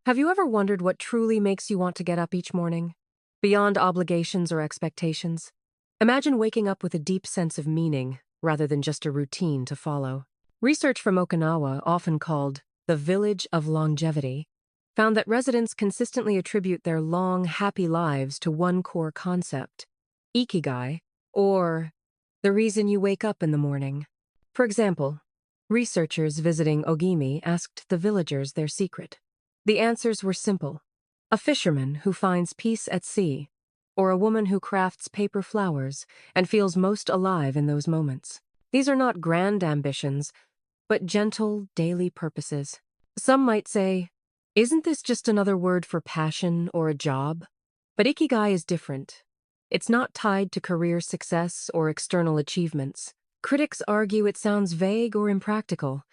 Have you ever wondered what truly makes you want to get up each morning? Beyond obligations or expectations? Imagine waking up with a deep sense of meaning, rather than just a routine to follow. Research from Okinawa, often called the Village of Longevity, found that residents consistently attribute their long, happy lives to one core concept: Ikigai, or the reason you wake up in the morning. For example, researchers visiting Ogimi asked the villagers their secret. The answers were simple: a fisherman who finds peace at sea, or a woman who crafts paper flowers and feels most alive in those moments. These are not grand ambitions, but gentle, daily purposes. Some might say, isn't this just another word for passion or a job? But Ikigai is different. It's not tied to career success or external achievements. Critics argue it sounds vague or impractical,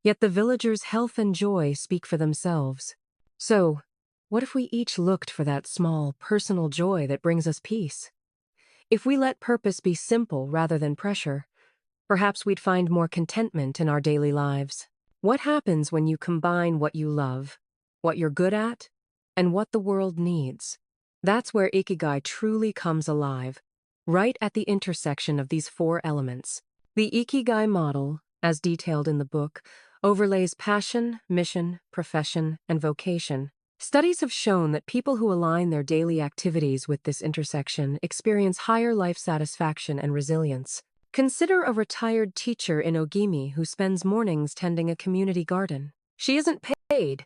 yet the villagers' health and joy speak for themselves. So, what if we each looked for that small, personal joy that brings us peace? If we let purpose be simple rather than pressure, perhaps we'd find more contentment in our daily lives. What happens when you combine what you love, what you're good at, and what the world needs? That's where Ikigai truly comes alive, right at the intersection of these four elements. The Ikigai model, as detailed in the book, overlays passion, mission, profession, and vocation. Studies have shown that people who align their daily activities with this intersection experience higher life satisfaction and resilience. Consider a retired teacher in Ogimi who spends mornings tending a community garden. She isn't paid,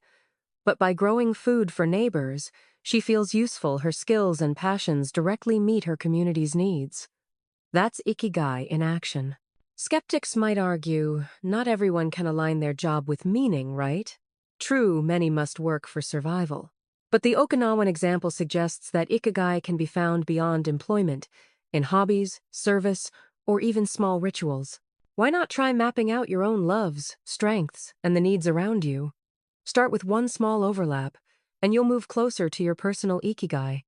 but by growing food for neighbors, she feels useful. Her skills and passions directly meet her community's needs. That's Ikigai in action. Skeptics might argue, not everyone can align their job with meaning, right? True, many must work for survival. But the Okinawan example suggests that Ikigai can be found beyond employment, in hobbies, service, or even small rituals. Why not try mapping out your own loves, strengths, and the needs around you? Start with one small overlap, and you'll move closer to your personal Ikigai,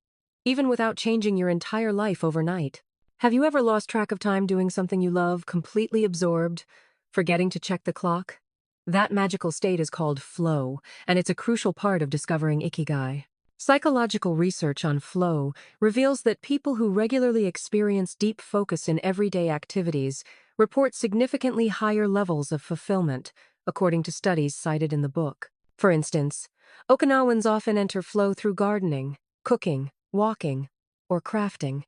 even without changing your entire life overnight. Have you ever lost track of time doing something you love, completely absorbed, forgetting to check the clock? That magical state is called flow, and it's a crucial part of discovering Ikigai. Psychological research on flow reveals that people who regularly experience deep focus in everyday activities report significantly higher levels of fulfillment, according to studies cited in the book. For instance, Okinawans often enter flow through gardening, cooking, walking, or crafting.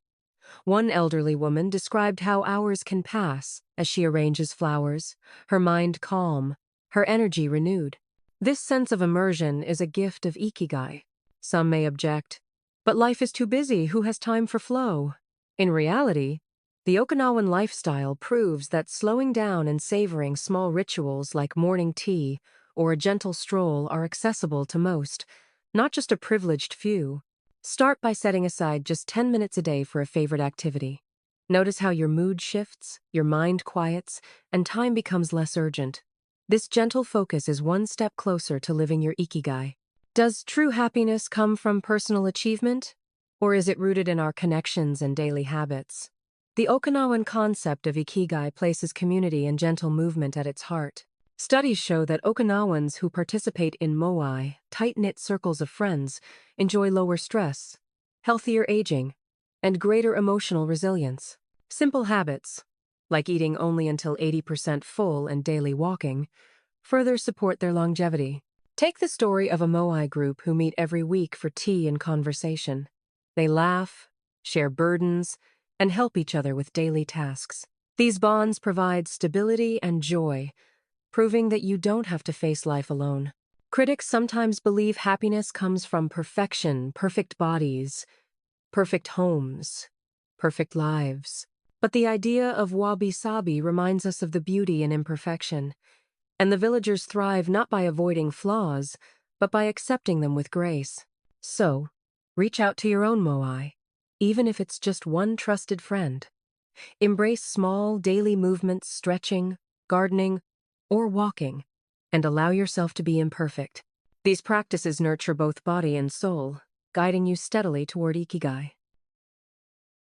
One elderly woman described how hours can pass as she arranges flowers, her mind calm, her energy renewed. This sense of immersion is a gift of Ikigai. Some may object, but life is too busy, who has time for flow? In reality, the Okinawan lifestyle proves that slowing down and savoring small rituals like morning tea or a gentle stroll are accessible to most, not just a privileged few. Start by setting aside just 10 minutes a day for a favorite activity. Notice how your mood shifts, your mind quiets, and time becomes less urgent. This gentle focus is one step closer to living your Ikigai. Does true happiness come from personal achievement, or is it rooted in our connections and daily habits? The Okinawan concept of Ikigai places community and gentle movement at its heart. Studies show that Okinawans who participate in moai, tight-knit circles of friends, enjoy lower stress, healthier aging, and greater emotional resilience. Simple habits, like eating only until 80% full and daily walking, further support their longevity. Take the story of a moai group who meet every week for tea and conversation. They laugh, share burdens, and help each other with daily tasks. These bonds provide stability and joy, proving that you don't have to face life alone. Critics sometimes believe happiness comes from perfection, perfect bodies, perfect homes, perfect lives. But the idea of wabi-sabi reminds us of the beauty in imperfection, and the villagers thrive not by avoiding flaws, but by accepting them with grace. So, reach out to your own moai, even if it's just one trusted friend. Embrace small daily movements, stretching, gardening, or walking, and allow yourself to be imperfect. These practices nurture both body and soul, guiding you steadily toward Ikigai.